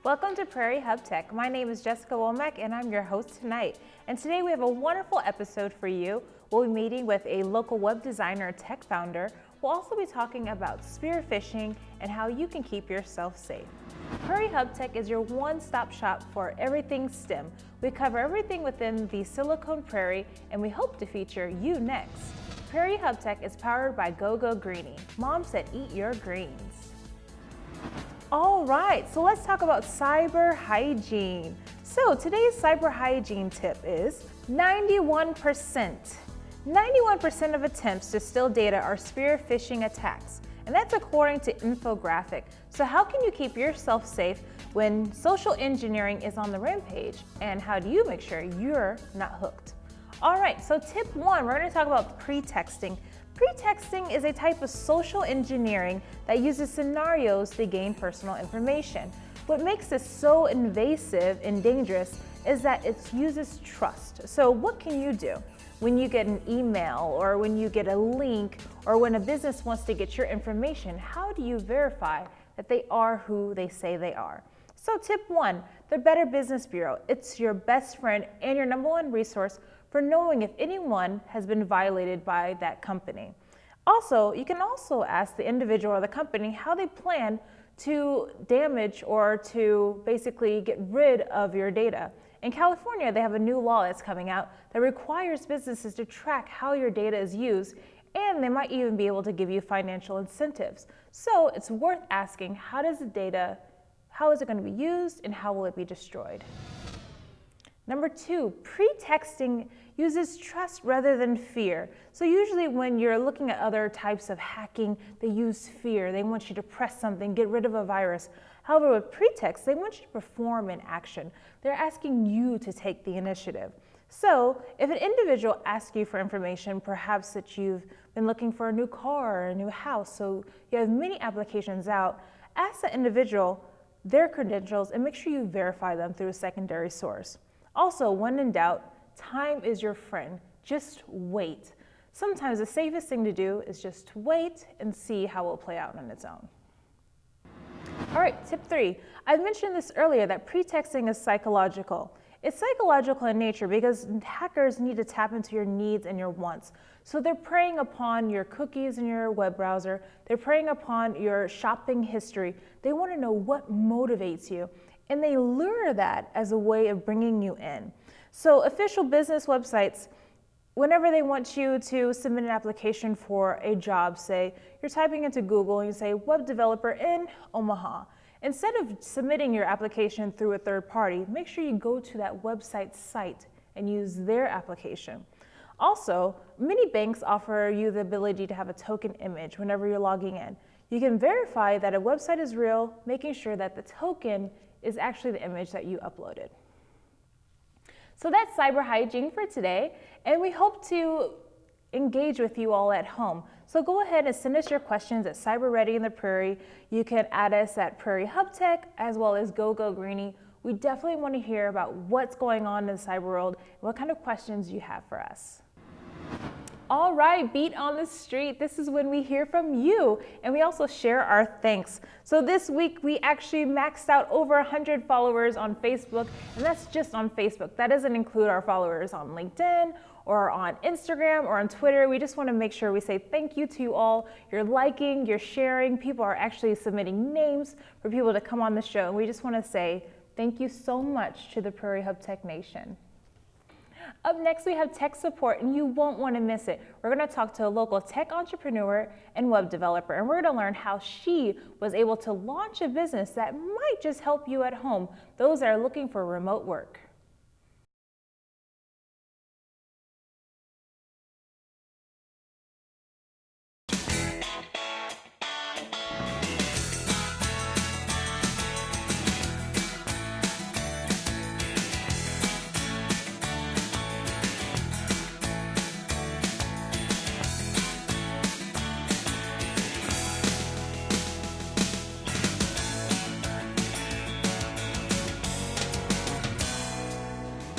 Welcome to Prairie Hubtech. My name is Jessica Womack and I'm your host tonight. And today we have a wonderful episode for you. We'll be meeting with a local web designer and tech founder. We'll also be talking about spearfishing and how you can keep yourself safe. Prairie Hubtech is your one-stop shop for everything STEM. We cover everything within the Silicon Prairie and we hope to feature you next. Prairie Hubtech is powered by Go Greenie. Mom said eat your greens. All right, so let's talk about cyber hygiene. So today's cyber hygiene tip is 91%. 91% of attempts to steal data are spear phishing attacks, and that's according to Infographic. So how can you keep yourself safe when social engineering is on the rampage, and how do you make sure you're not hooked? All right, so tip one, we're going to talk about pretexting. Pretexting is a type of social engineering that uses scenarios to gain personal information. What makes this so invasive and dangerous is that it uses trust. So what can you do when you get an email or when you get a link or when a business wants to get your information? How do you verify that they are who they say they are? So tip one, the Better Business Bureau. It's your best friend and your number one resource for knowing if anyone has been violated by that company. Also, you can also ask the individual or the company how they plan to damage or to basically get rid of your data. In California, they have a new law that's coming out that requires businesses to track how your data is used, and they might even be able to give you financial incentives. So it's worth asking, how is it going to be used and how will it be destroyed? Number two, pretexting uses trust rather than fear. So usually when you're looking at other types of hacking, they use fear. They want you to press something, get rid of a virus. However, with pretext, they want you to perform an action. They're asking you to take the initiative. So if an individual asks you for information, perhaps that you've been looking for a new car or a new house, so you have many applications out, ask the individual their credentials and make sure you verify them through a secondary source. Also, when in doubt, time is your friend. Just wait. Sometimes the safest thing to do is just wait and see how it will play out on its own. All right, tip three. I mentioned this earlier that pretexting is psychological. It's psychological in nature because hackers need to tap into your needs and your wants. So they're preying upon your cookies in your web browser. They're preying upon your shopping history. They want to know what motivates you. And they lure that as a way of bringing you in. So official business websites, whenever they want you to submit an application for a job, say you're typing into Google and you say web developer in Omaha. Instead of submitting your application through a third party, make sure you go to that website site and use their application. Also, many banks offer you the ability to have a token image whenever you're logging in. You can verify that a website is real, making sure that the token is actually the image that you uploaded. So that's cyber hygiene for today, and we hope to engage with you all at home. So go ahead and send us your questions at Cyber Ready in the Prairie. You can add us at Prairie Hubtech as well as Go Greenie. We definitely want to hear about what's going on in the cyber world and what kind of questions you have for us. All right, Beat on the Street. This is when we hear from you and we also share our thanks. So this week we actually maxed out over 100 followers on Facebook, and that's just on Facebook. That doesn't include our followers on LinkedIn or on Instagram or on Twitter. We just want to make sure we say thank you to you all. You're liking, you're sharing. People are actually submitting names for people to come on the show. And we just want to say thank you so much to the Prairie Hubtech Nation. Up next, we have tech support, and you won't want to miss it. We're going to talk to a local tech entrepreneur and web developer, and we're going to learn how she was able to launch a business that might just help you at home, those that are looking for remote work.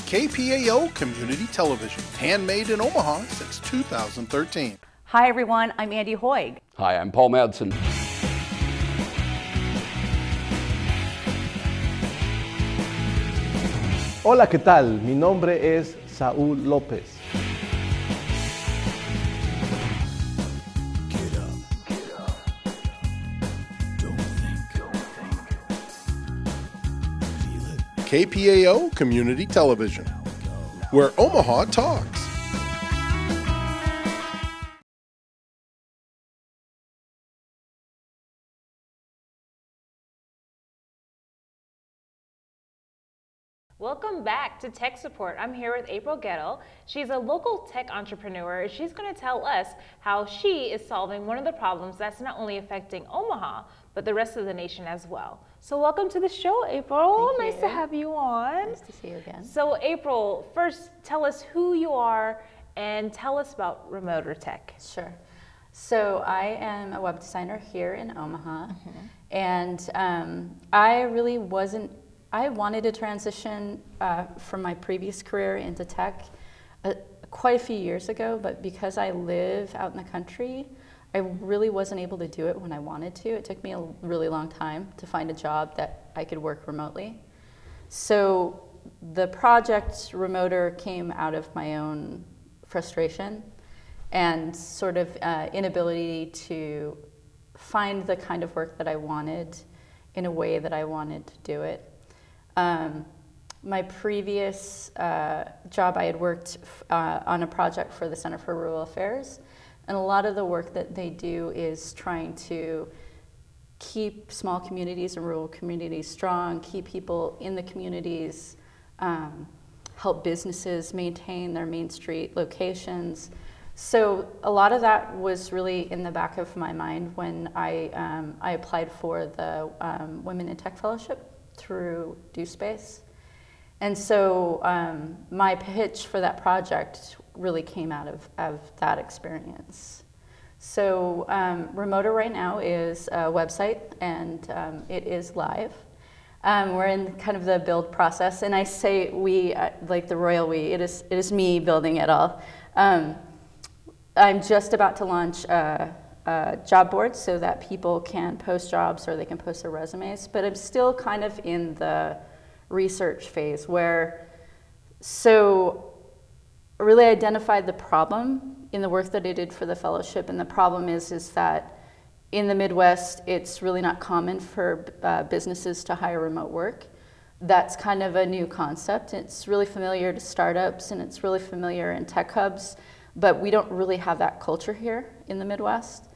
KPAO Community Television, handmade in Omaha since 2013. Hi everyone, I'm Andy Hoig. Hi, I'm Paul Madsen. Hola, ¿qué tal? Mi nombre es Saúl López. KPAO Community Television, where Omaha talks. Welcome back to Tech Support. I'm here with April Gettle. She's a local tech entrepreneur, and she's going to tell us how she is solving one of the problems that's not only affecting Omaha, but the rest of the nation as well. So welcome to the show, April. Thank Nice you. to have you on. Nice to see you again. So April, first tell us who you are and tell us about Remoter Tech. Sure. So I am a web designer here in Omaha, and I wanted to transition from my previous career into tech quite a few years ago, but because I live out in the country, I really wasn't able to do it when I wanted to. It took me a really long time to find a job that I could work remotely. So the project Remoter came out of my own frustration and sort of inability to find the kind of work that I wanted in a way that I wanted to do it. My previous job, I had worked on a project for the Center for Rural Affairs, and a lot of the work that they do is trying to keep small communities and rural communities strong, keep people in the communities, help businesses maintain their Main Street locations. So a lot of that was really in the back of my mind when I applied for the Women in Tech Fellowship through DoSpace. And so my pitch for that project really came out of that experience. So Remoter right now is a website, and it is live. We're in kind of the build process, and I say we, like the royal we, it is me building it all. I'm just about to launch a job board so that people can post jobs or they can post their resumes, but I'm still kind of in the research phase where, so I really identified the problem in the work that I did for the fellowship, and the problem is that in the Midwest, it's really not common for businesses to hire remote work. That's kind of a new concept. It's really familiar to startups and it's really familiar in tech hubs, but we don't really have that culture here in the Midwest.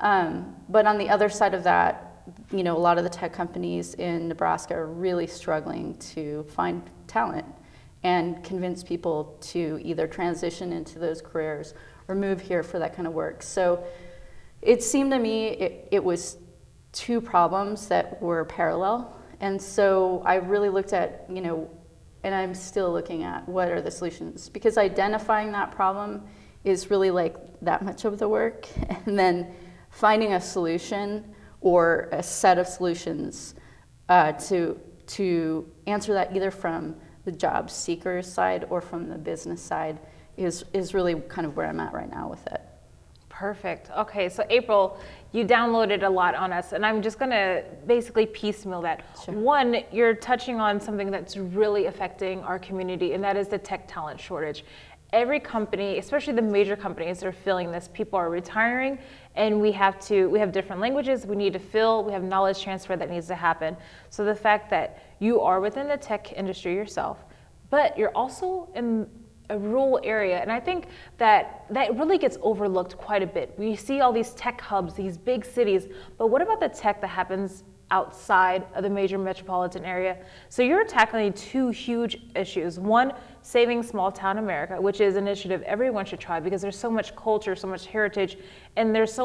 But on the other side of that, a lot of the tech companies in Nebraska are really struggling to find talent and convince people to either transition into those careers or move here for that kind of work. So it seemed to me it was two problems that were parallel. And so I really looked at, and I'm still looking at what are the solutions, because identifying that problem is really like that much of the work. And then finding a solution or a set of solutions to answer that either from the job seeker's side or from the business side is really kind of where I'm at right now with it. Perfect. Okay, so April, you downloaded a lot on us, and I'm just gonna basically piecemeal that. Sure. One, you're touching on something that's really affecting our community, and that is the tech talent shortage. Every company, especially the major companies, are feeling this. People are retiring, and we have different languages we need to fill, we have knowledge transfer that needs to happen. So the fact that you are within the tech industry yourself, but you're also in a rural area, and I think that really gets overlooked quite a bit. We see all these tech hubs, these big cities, but what about the tech that happens outside of the major metropolitan area? So you're tackling two huge issues. One, saving small town America, which is an initiative everyone should try because there's so much culture, so much heritage, and there's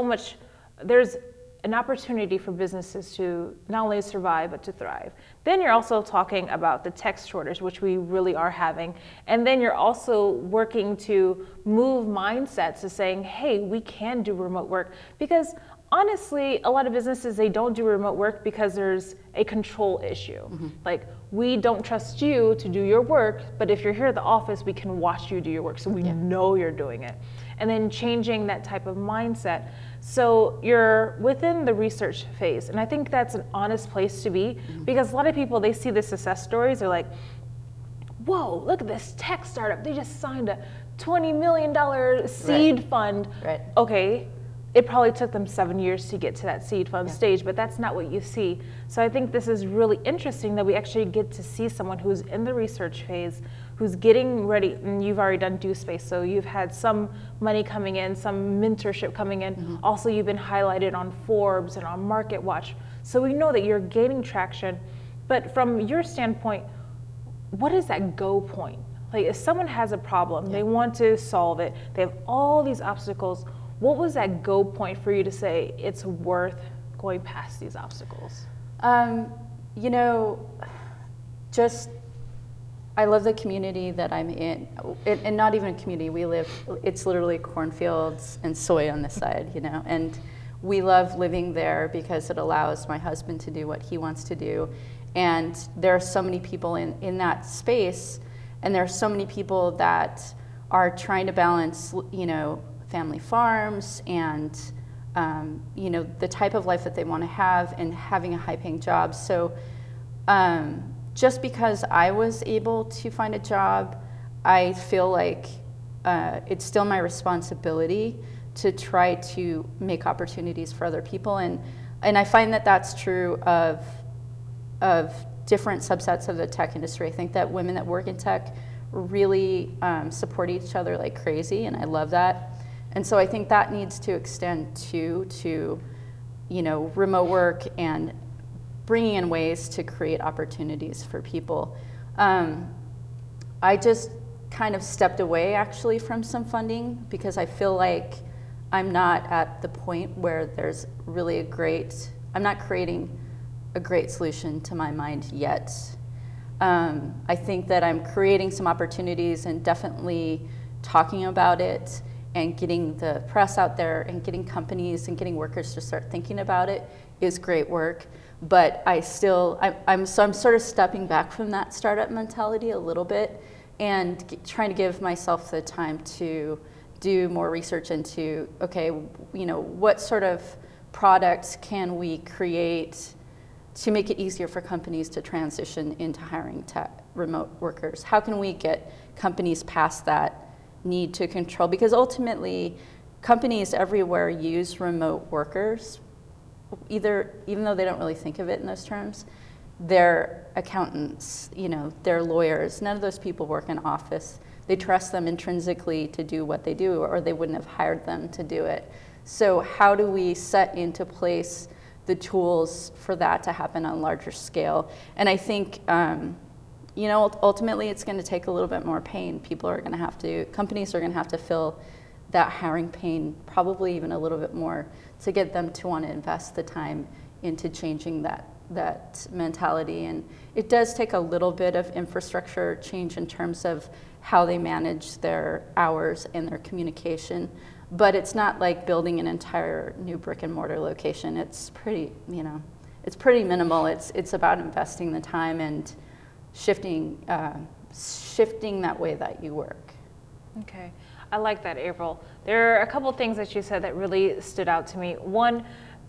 an opportunity for businesses to not only survive, but to thrive. Then you're also talking about the tech shortage, which we really are having. And then you're also working to move mindsets to saying, hey, we can do remote work. Because honestly, a lot of businesses, they don't do remote work because there's a control issue. Like, we don't trust you to do your work, but if you're here at the office, we can watch you do your work, so we know you're doing it. And then changing that type of mindset. So you're within the research phase, and I think that's an honest place to be, because a lot of people, they see the success stories, they're like, whoa, look at this tech startup. They just signed a $20 million seed fund. Right. Okay, it probably took them 7 years to get to that seed fund stage, but that's not what you see. So I think this is really interesting that we actually get to see someone who's in the research phase, who's getting ready, and you've already done Do Space, so you've had some money coming in, some mentorship coming in. Also, you've been highlighted on Forbes and on Market Watch. So we know that you're gaining traction, but from your standpoint, what is that go point? Like if someone has a problem, they want to solve it, they have all these obstacles, what was that go point for you to say it's worth going past these obstacles? You know, just, I love the community that I'm in, and not even a community, we live, it's literally cornfields and soy on this side, you know, and we love living there because it allows my husband to do what he wants to do. And there are so many people in that space, and there are so many people that are trying to balance, you know, family farms and, you know, the type of life that they want to have and having a high-paying job. So just because I was able to find a job, I feel like it's still my responsibility to try to make opportunities for other people. And I find that that's true of different subsets of the tech industry. I think that women that work in tech really support each other like crazy, and I love that. And so I think that needs to extend to you know, remote work and bringing in ways to create opportunities for people. I just kind of stepped away actually from some funding because I feel like I'm not at the point where there's really I'm not creating a great solution to my mind yet. I think that I'm creating some opportunities and definitely talking about it and getting the press out there and getting companies and getting workers to start thinking about it is great work. But I'm sort of stepping back from that startup mentality a little bit and trying to give myself the time to do more research into, okay, you know, what sort of products can we create to make it easier for companies to transition into hiring remote workers? How can we get companies past that need to control? Because ultimately, companies everywhere use remote workers, even though they don't really think of it in those terms. They're accountants, you know, they're lawyers. None of those people work in office. They trust them intrinsically to do what they do, or they wouldn't have hired them to do it. So how do we set into place the tools for that to happen on a larger scale? And I think, you know, ultimately it's going to take a little bit more pain. Companies are going to have to feel that hiring pain, probably even a little bit more, to get them to want to invest the time into changing that mentality. And it does take a little bit of infrastructure change in terms of how they manage their hours and their communication. But it's not like building an entire new brick and mortar location. It's pretty, you know, it's pretty minimal. It's about investing the time and shifting that way that you work. Okay, I like that, April. There are a couple things that you said that really stood out to me. One,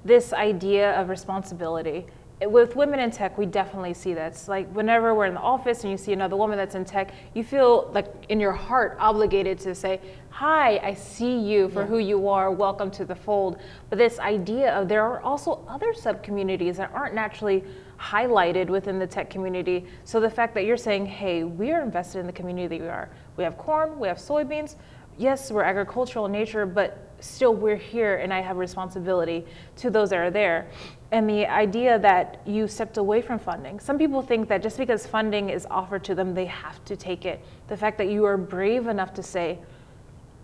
this idea of responsibility. With women in tech, we definitely see that. It's like whenever we're in the office and you see another woman that's in tech, you feel like in your heart obligated to say, hi, I see you for who you are, welcome to the fold. But this idea of there are also other sub-communities that aren't naturally highlighted within the tech community. So the fact that you're saying, hey, we are invested in the community that we are. We have corn, we have soybeans. Yes, we're agricultural in nature, but still we're here and I have responsibility to those that are there. And the idea that you stepped away from funding. Some people think that just because funding is offered to them, they have to take it. The fact that you are brave enough to say,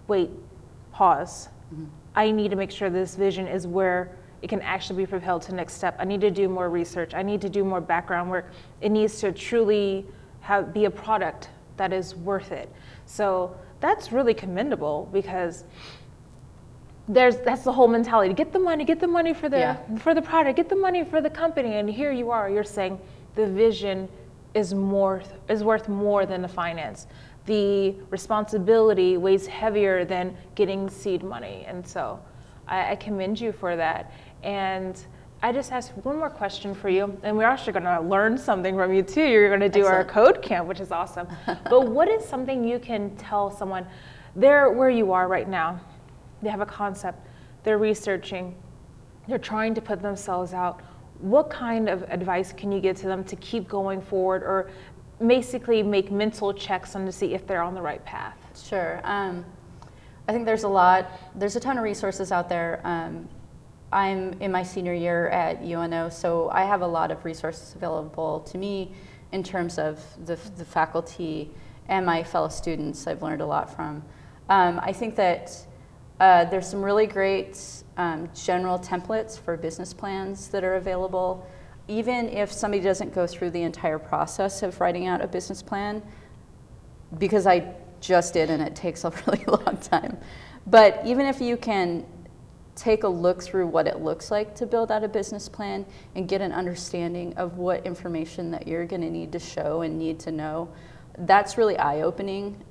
wait, pause. I need to make sure this vision is where it can actually be propelled to the next step. I need to do more research. I need to do more background work. It needs to truly be a product that is worth it. So that's really commendable because that's the whole mentality. Get the money for the product, get the money for the company. And here you are, you're saying the vision is worth more than the finance. The responsibility weighs heavier than getting seed money. And so I commend you for that. And I just have one more question for you, and we're actually going to learn something from you too. You're going to do Excellent. our code camp, which is awesome. But what is something you can tell someone, they're where you are right now, they have a concept, they're researching, they're trying to put themselves out. What kind of advice can you give to them to keep going forward, or basically make mental checks on to see if they're on the right path? Sure. I think there's a ton of resources out there. I'm in my senior year at UNO, so I have a lot of resources available to me in terms of the faculty and my fellow students I've learned a lot from. I think that there's some really great general templates for business plans that are available. Even if somebody doesn't go through the entire process of writing out a business plan, because I just did and it takes a really long time. But even if you can take a look through what it looks like to build out a business plan and get an understanding of what information that you're going to need to show and need to know, that's really eye-opening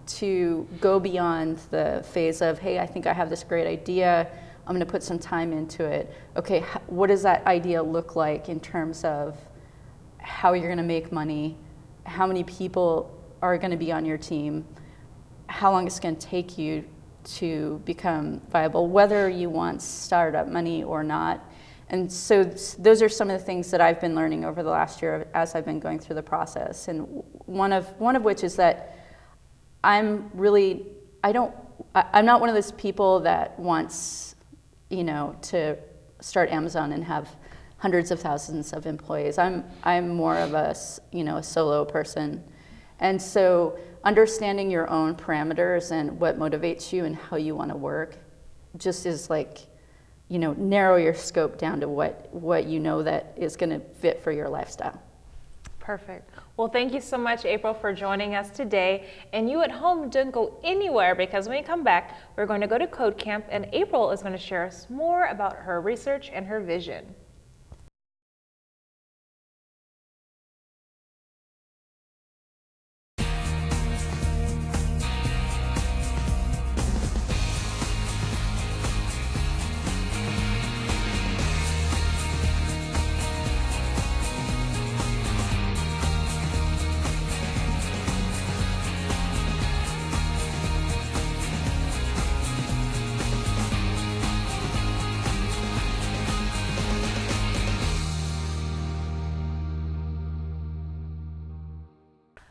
to go beyond the phase of, hey, I think I have this great idea, I'm going to put some time into it. Okay, what does that idea look like in terms of how you're going to make money, how many people are going to be on your team, how long it's going to take you to become viable, whether you want startup money or not. And so those are some of the things that I've been learning over the last year as I've been going through the process. And one of which is that I'm not one of those people that wants, to start Amazon and have hundreds of thousands of employees. I'm more of a solo person. And so understanding your own parameters and what motivates you and how you want to work just is like, narrow your scope down to what you know that is going to fit for your lifestyle. Perfect. Well, thank you so much, April, for joining us today. And you at home, don't go anywhere, because when we come back, we're going to go to Code Camp, and April is going to share us more about her research and her vision.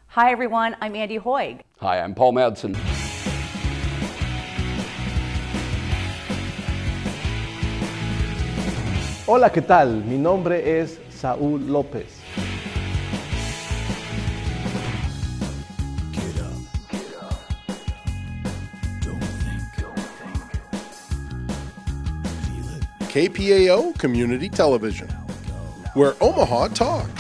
Hi everyone, I'm Andy Hoig. Hi, I'm Paul Madsen. Hola, ¿qué tal? Mi nombre es Saúl López. KPAO Community Television, where Omaha talks.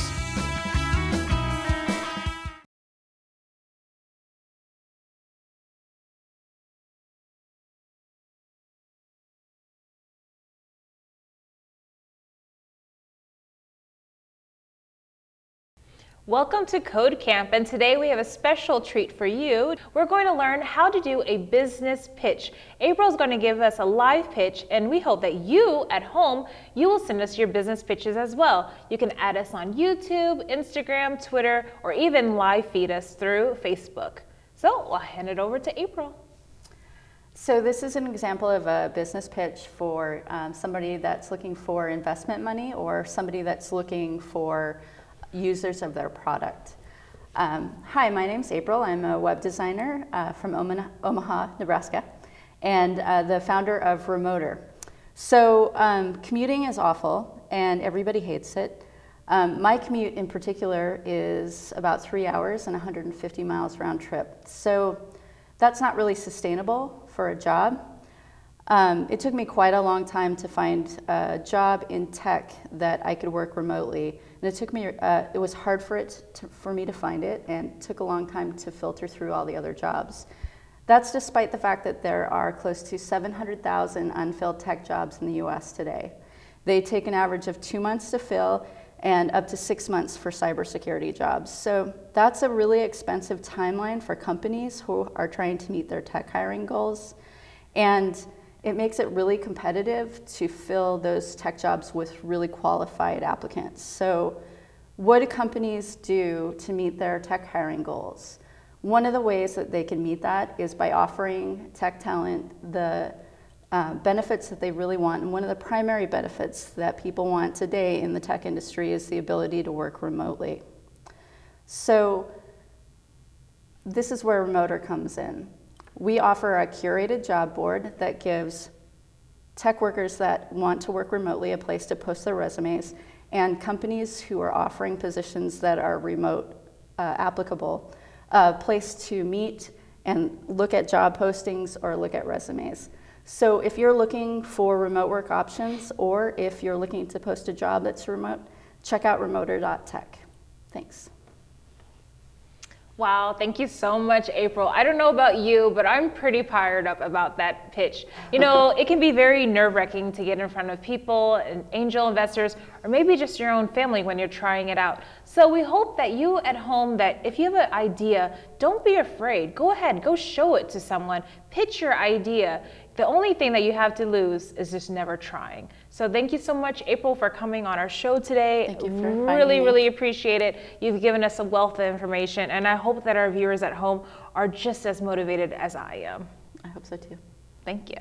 Welcome to Code Camp, and today we have a special treat for you. We're going to learn how to do a business pitch. April's going to give us a live pitch, and we hope that you at home, you will send us your business pitches as well. You can add us on YouTube, Instagram, Twitter, or even live feed us through Facebook. So I'll hand it over to April. So this is an example of a business pitch for somebody that's looking for investment money or somebody that's looking for users of their product. Hi, my name's April. I'm a web designer from Omaha, Nebraska, and the founder of Remoter. So commuting is awful, and everybody hates it. My commute in particular is about 3 hours and 150 miles round trip. So that's not really sustainable for a job. It took me quite a long time to find a job in tech that I could work remotely. And it took me, it was hard for me to find it, and it took a long time to filter through all the other jobs. That's despite the fact that there are close to 700,000 unfilled tech jobs in the US today. They take an average of 2 months to fill and up to 6 months for cybersecurity jobs. So that's a really expensive timeline for companies who are trying to meet their tech hiring goals. And it makes it really competitive to fill those tech jobs with really qualified applicants. So what do companies do to meet their tech hiring goals? One of the ways that they can meet that is by offering tech talent the benefits that they really want. And one of the primary benefits that people want today in the tech industry is the ability to work remotely. So this is where Remoter comes in. We offer a curated job board that gives tech workers that want to work remotely a place to post their resumes, and companies who are offering positions that are remote applicable, a place to meet and look at job postings or look at resumes. So if you're looking for remote work options, or if you're looking to post a job that's remote, check out remoter.tech. Thanks. Wow, thank you so much, April. I don't know about you, but I'm pretty fired up about that pitch. You know, it can be very nerve-wracking to get in front of people and angel investors, or maybe just your own family when you're trying it out. So we hope that you at home, that if you have an idea, don't be afraid. Go ahead, go show it to someone. Pitch your idea. The only thing that you have to lose is just never trying. So thank you so much, April, for coming on our show today. Thank you for inviting me. Really appreciate it. You've given us a wealth of information, and I hope that our viewers at home are just as motivated as I am. I hope so too. Thank you.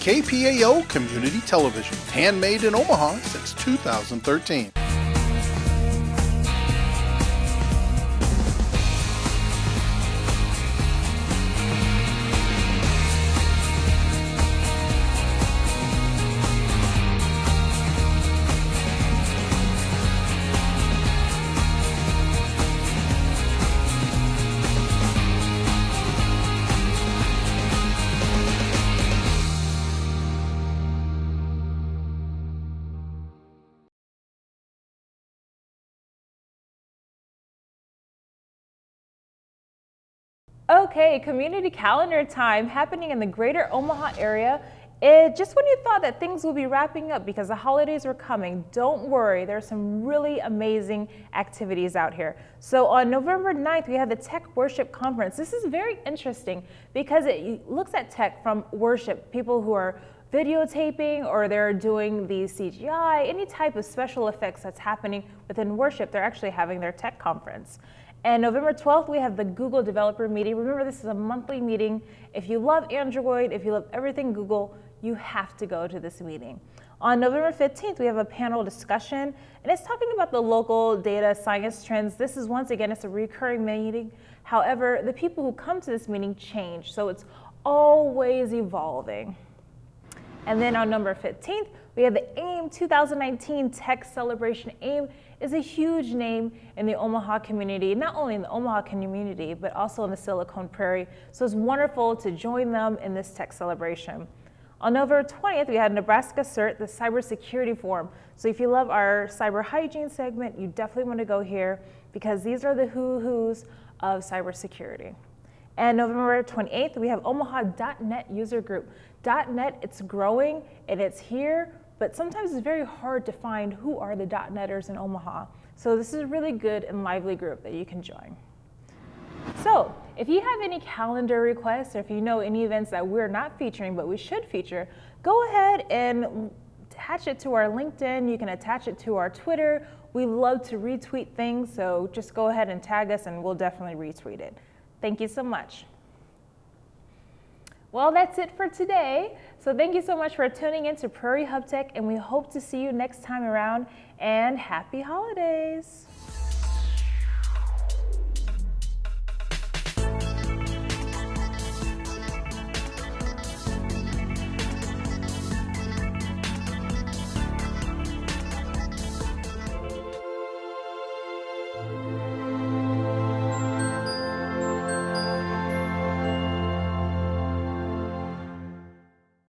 KPAO Community Television, handmade in Omaha since 2013. Okay, community calendar time happening in the greater Omaha area. Just when you thought that things would be wrapping up because the holidays were coming, don't worry, there's some really amazing activities out here. So on November 9th, we have the Tech Worship Conference. This is very interesting because it looks at tech from worship, people who are videotaping or they're doing the CGI, any type of special effects that's happening within worship, they're actually having their tech conference. And November 12th, we have the Google Developer Meeting. Remember, this is a monthly meeting. If you love Android, if you love everything Google, you have to go to this meeting. On November 15th, we have a panel discussion, and it's talking about the local data science trends. This is, once again, it's a recurring meeting. However, the people who come to this meeting change, so it's always evolving. And then on November 15th, we have the AIM 2019 Tech Celebration. AIM is a huge name in the Omaha community, not only in the Omaha community, but also in the Silicon Prairie. So it's wonderful to join them in this tech celebration. On November 20th, we had Nebraska CERT, the Cybersecurity Forum. So if you love our cyber hygiene segment, you definitely want to go here because these are the who's of cybersecurity. And November 28th, we have Omaha.net user group. .net, it's growing and it's here, but sometimes it's very hard to find who are the .netters in Omaha. So this is a really good and lively group that you can join. So if you have any calendar requests or if you know any events that we're not featuring but we should feature, go ahead and attach it to our LinkedIn. You can attach it to our Twitter. We love to retweet things, so just go ahead and tag us and we'll definitely retweet it. Thank you so much. Well, that's it for today. So thank you so much for tuning in to Prairie Hubtech, and we hope to see you next time around, and happy holidays.